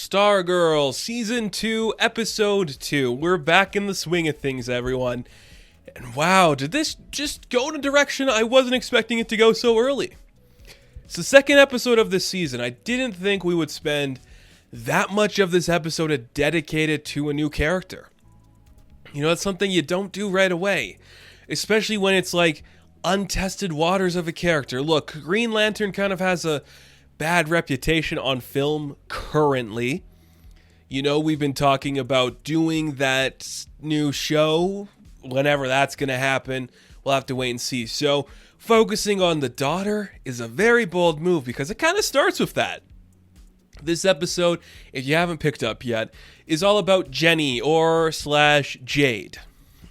Stargirl, Season 2, Episode 2. We're back in the swing of things, everyone. And wow, did this just go in a direction I wasn't expecting it to go so early. It's the second episode of this season. I didn't think we would spend that much of this episode dedicated to a new character. You know, it's something you don't do right away. Especially when it's like untested waters of a character. Look, Green Lantern kind of has a bad reputation on film currently. You know, we've been talking about doing that new show. Whenever that's going to happen, we'll have to wait and see. So, focusing on the daughter is a very bold move because it kind of starts with that. This episode, if you haven't picked up yet, is all about Jenny or / Jade,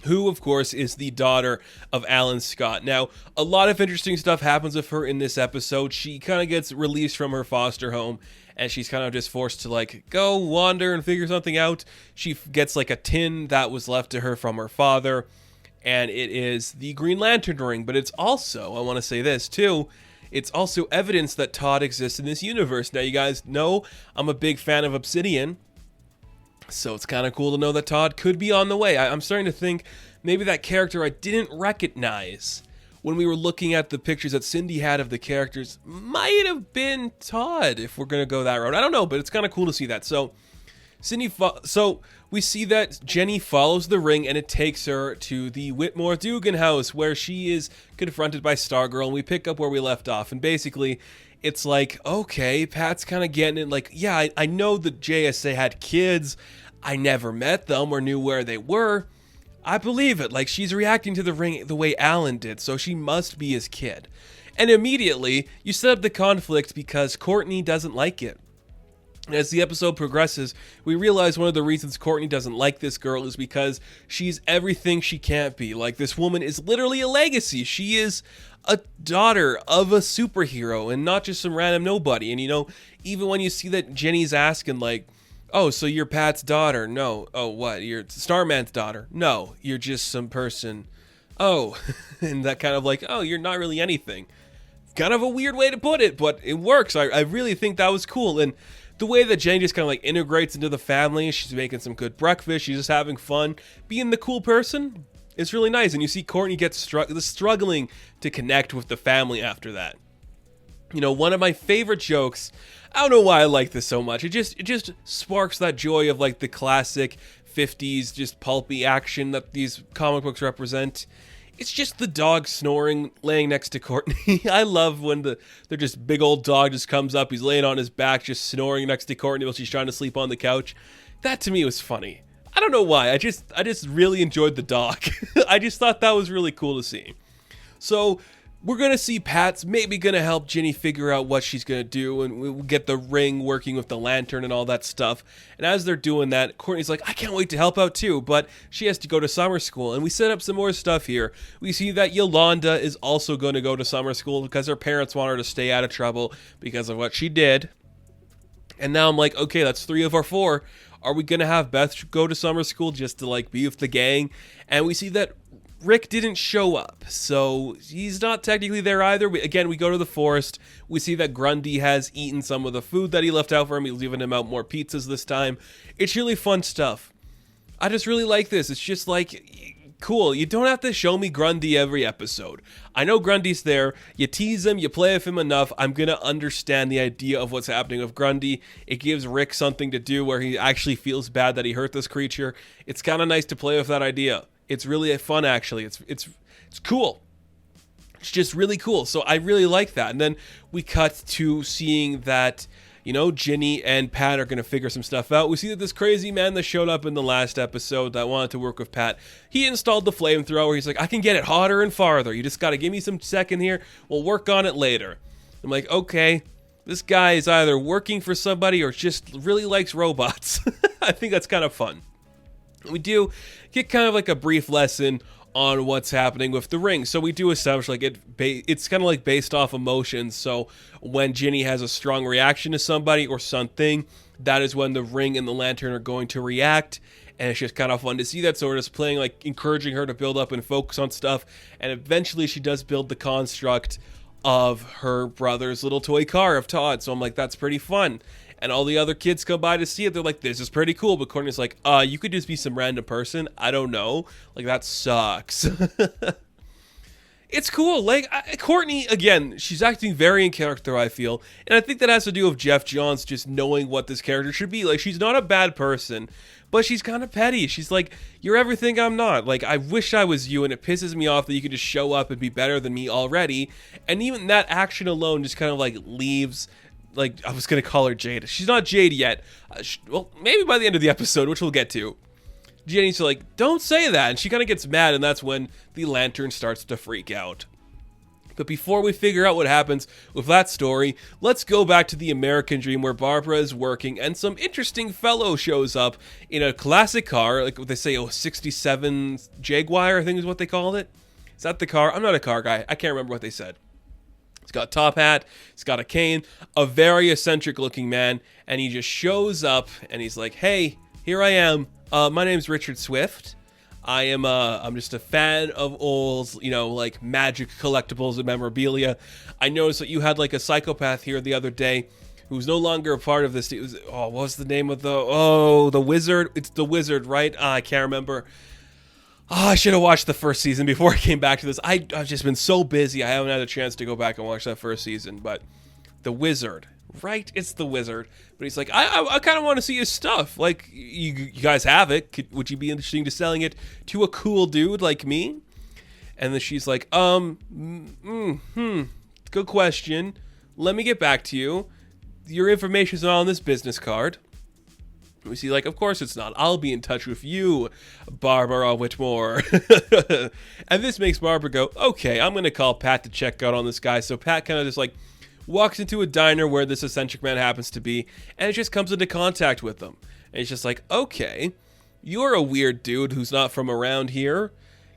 who, of course, is the daughter of Alan Scott. Now, a lot of interesting stuff happens with her in this episode. She kind of gets released from her foster home, and she's kind of just forced to, go wander and figure something out. She gets, a tin that was left to her from her father, and it is the Green Lantern ring. But it's also, I want to say this, too, it's also evidence that Todd exists in this universe. Now, you guys know I'm a big fan of Obsidian, so it's kind of cool to know that Todd could be on the way. I'm starting to think maybe that character I didn't recognize when we were looking at the pictures that Cindy had of the characters might have been Todd, if we're going to go that route. I don't know, but it's kind of cool to see that. So we see that Jenny follows the ring, and it takes her to the Whitmore Dugan house, where she is confronted by Stargirl, and we pick up where we left off. And basically, it's like, okay, Pat's kind of getting it. Yeah, I know the JSA had kids. I never met them or knew where they were. I believe it. She's reacting to the ring the way Alan did, so she must be his kid. And immediately, you set up the conflict because Courtney doesn't like it. As the episode progresses, we realize one of the reasons Courtney doesn't like this girl is because she's everything she can't be. This woman is literally a legacy. She is a daughter of a superhero and not just some random nobody. And, even when you see that Jenny's asking, oh, so you're Pat's daughter? No. Oh, what? You're Starman's daughter? No, you're just some person. Oh, and that kind of oh, you're not really anything. Kind of a weird way to put it, but it works. I really think that was cool. And the way that Jenny just kind of integrates into the family, she's making some good breakfast, she's just having fun, being the cool person, it's really nice. And you see Courtney get struggling to connect with the family after that. One of my favorite jokes, I don't know why I like this so much, it just sparks that joy of the classic 50s just pulpy action that these comic books represent. It's just the dog snoring, laying next to Courtney. I love when they're just big old dog just comes up. He's laying on his back, just snoring next to Courtney while she's trying to sleep on the couch. That to me was funny. I don't know why. I just really enjoyed the dog. I just thought that was really cool to see. So we're going to see Pat's maybe going to help Jenny figure out what she's going to do, and we'll get the ring working with the lantern and all that stuff. And as they're doing that, Courtney's like, I can't wait to help out too, but she has to go to summer school. And we set up some more stuff here. We see that Yolanda is also going to go to summer school because her parents want her to stay out of trouble because of what she did. And now I'm like, okay, that's 3 of our 4. Are we going to have Beth go to summer school just to be with the gang? And we see that Rick didn't show up, so he's not technically there either. We go to the forest. We see that Grundy has eaten some of the food that he left out for him. He's leaving him out more pizzas this time. It's really fun stuff. I just really like this. It's just cool. You don't have to show me Grundy every episode. I know Grundy's there. You tease him, you play with him enough. I'm going to understand the idea of what's happening with Grundy. It gives Rick something to do where he actually feels bad that he hurt this creature. It's kind of nice to play with that idea. It's really fun, actually. It's cool. It's just really cool. So I really like that. And then we cut to seeing that, Jenny and Pat are going to figure some stuff out. We see that this crazy man that showed up in the last episode that wanted to work with Pat, he installed the flamethrower. He's like, I can get it hotter and farther. You just got to give me some second here. We'll work on it later. I'm like, okay, this guy is either working for somebody or just really likes robots. I think that's kind of fun. We do get kind of a brief lesson on what's happening with the ring. So we do establish it's kind of based off emotions. So when Jenny has a strong reaction to somebody or something, that is when the ring and the lantern are going to react. And it's just kind of fun to see that. So we're just playing, encouraging her to build up and focus on stuff. And eventually she does build the construct of her brother's little toy car of Todd. So I'm like, that's pretty fun. and all the other kids come by to see it. They're like, this is pretty cool. But Courtney's like, you could just be some random person. I don't know. Like, that sucks. It's cool. Like, Courtney, again, she's acting very in character, I feel. And I think that has to do with Jeff Johns just knowing what this character should be. Like, she's not a bad person, but she's kind of petty. She's like, you're everything I'm not. Like, I wish I was you, and it pisses me off that you could just show up and be better than me already. And even that action alone just kind of, like, leaves... Like, I was going to call her Jade. She's not Jade yet. Well, maybe by the end of the episode, which we'll get to. Jenny's like, don't say that. And she kind of gets mad, and that's when the lantern starts to freak out. But before we figure out what happens with that story, let's go back to the American Dream where Barbara is working, and some interesting fellow shows up in a classic car, like what they say, 67 Jaguar, I think is what they called it. Is that the car? I'm not a car guy. I can't remember what they said. He's got a top hat, he's got a cane, a very eccentric looking man, and he just shows up, and he's like, hey, here I am. My name's Richard Swift. I'm just a fan of old, like magic collectibles and memorabilia. I noticed that you had like a psychopath here the other day who's no longer a part of this. It was, what was the name of the wizard? It's the wizard, right? I can't remember. I should have watched the first season before I came back to this. I've just been so busy. I haven't had a chance to go back and watch that first season, but the wizard. Right, it's the wizard. But he's like, I kind of want to see his stuff. Like, you guys have it. Would you be interested in selling it to a cool dude like me? And then she's like, good question. Let me get back to you. Your information's not on this business card. We see, like, of course it's not. I'll be in touch with you, Barbara Whitmore. And this makes Barbara go, okay, I'm going to call Pat to check out on this guy. So Pat kind of just, like, walks into a diner where this eccentric man happens to be, and it just comes into contact with them. And he's just like, okay, you're a weird dude who's not from around here.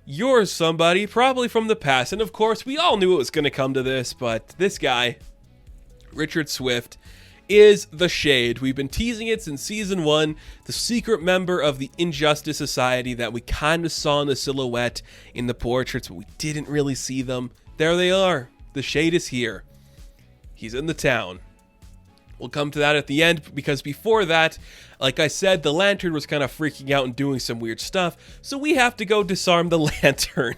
You're somebody probably from the past. And of course, we all knew it was going to come to this, but this guy, Richard Swift, is the Shade. We've been teasing it since season 1, the secret member of the Injustice Society that we kind of saw in the silhouette in the portraits, but we didn't really see them. There they are. The Shade is here. He's in the town. We'll come to that at the end, because before that, like I said, the lantern was kind of freaking out and doing some weird stuff, so we have to go disarm the lantern.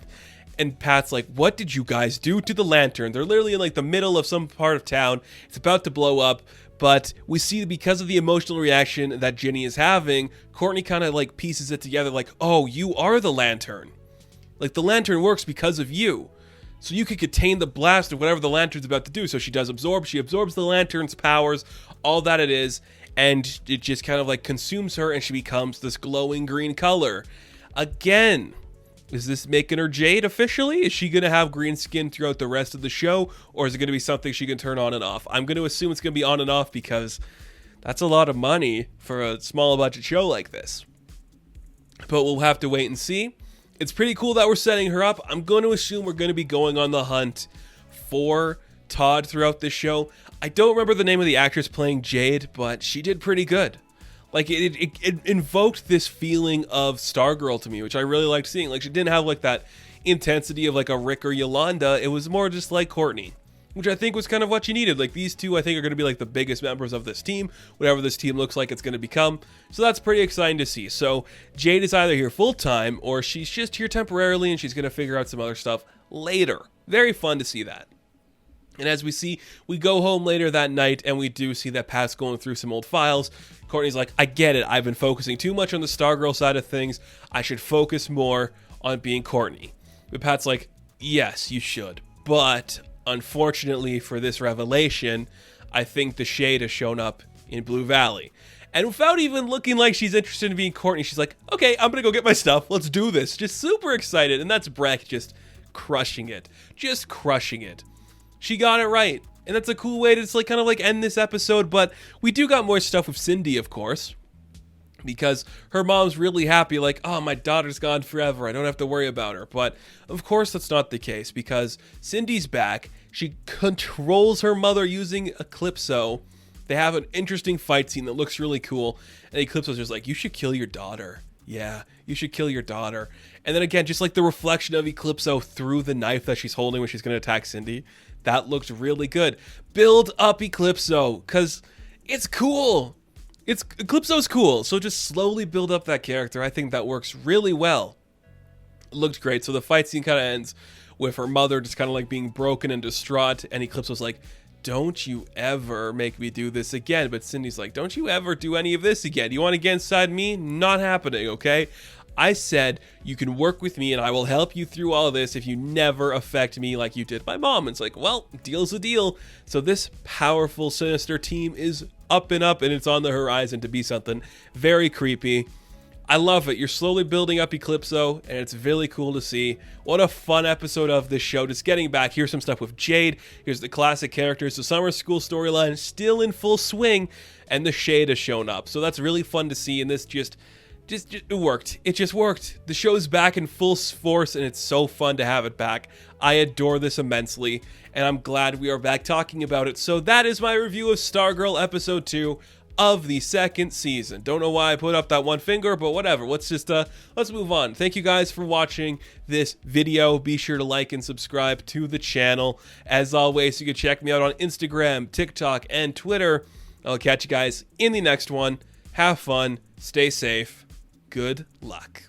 And Pat's like, what did you guys do to the lantern? They're literally in like the middle of some part of town. It's about to blow up, but we see because of the emotional reaction that Ginny is having, Courtney kind of like pieces it together like, oh, you are the lantern. Like, the lantern works because of you. So you could contain the blast of whatever the lantern's about to do. So she does absorb. She absorbs the lantern's powers, all that it is, and it just kind of like consumes her, and she becomes this glowing green color. Again, is this making her Jade officially? Is she going to have green skin throughout the rest of the show, or is it going to be something she can turn on and off? I'm going to assume it's going to be on and off, because that's a lot of money for a small budget show like this. But we'll have to wait and see. It's pretty cool that we're setting her up. I'm going to assume we're going to be going on the hunt for Todd throughout this show. I don't remember the name of the actress playing Jade, but she did pretty good. Like, it invoked this feeling of Stargirl to me, which I really liked seeing. Like, she didn't have, like, that intensity of, like, a Rick or Yolanda. It was more just like Courtney, which I think was kind of what you needed. Like, these two, I think, are going to be, like, the biggest members of this team, whatever this team looks like it's going to become. So that's pretty exciting to see. So Jade is either here full-time, or she's just here temporarily, and she's going to figure out some other stuff later. Very fun to see that. And as we see, we go home later that night, and we do see that Pat's going through some old files. Courtney's like, I get it. I've been focusing too much on the Stargirl side of things. I should focus more on being Courtney. But Pat's like, yes, you should. But unfortunately for this revelation, I think the Shade has shown up in Blue Valley. And without even looking like she's interested in being Courtney, she's like, okay, I'm going to go get my stuff. Let's do this. Just super excited. And that's Breck just crushing it. Just crushing it. She got it right. And that's a cool way to just like kind of like end this episode. But we do got more stuff with Cindy, of course, because her mom's really happy, like, oh, my daughter's gone forever. I don't have to worry about her. But of course that's not the case, because Cindy's back. She controls her mother using Eclipso. They have an interesting fight scene that looks really cool. And Eclipso's just like, you should kill your daughter. Yeah, you should kill your daughter. And then again, just like the reflection of Eclipso through the knife that she's holding when she's going to attack Cindy. That looks really good. Build up Eclipso, because It's cool. Eclipso's cool. So just slowly build up that character. I think that works really well. It looked great. So the fight scene kind of ends with her mother just kind of like being broken and distraught, and Eclipso's like, don't you ever make me do this again. But Cindy's like, don't you ever do any of this again. You want to get inside me? Not happening, okay? I said you can work with me and I will help you through all of this if you never affect me like you did my mom. And it's like, well, deal's a deal. So this powerful, sinister team is up and it's on the horizon to be something very creepy. I love it. You're slowly building up Eclipso, and it's really cool to see. What a fun episode of this show. Just getting back. Here's some stuff with Jade. Here's the classic characters. The summer school storyline still in full swing, and the shade has shown up. So that's really fun to see, and this just it worked. It just worked. The show's back in full force, and it's so fun to have it back. I adore this immensely, and I'm glad we are back talking about it. So that is my review of Stargirl Episode 2 of the second season. Don't know why I put up that one finger, but whatever. Let's move on. Thank you guys for watching this video. Be sure to like and subscribe to the channel. As always, you can check me out on Instagram, TikTok, and Twitter. I'll catch you guys in the next one. Have fun. Stay safe. Good luck.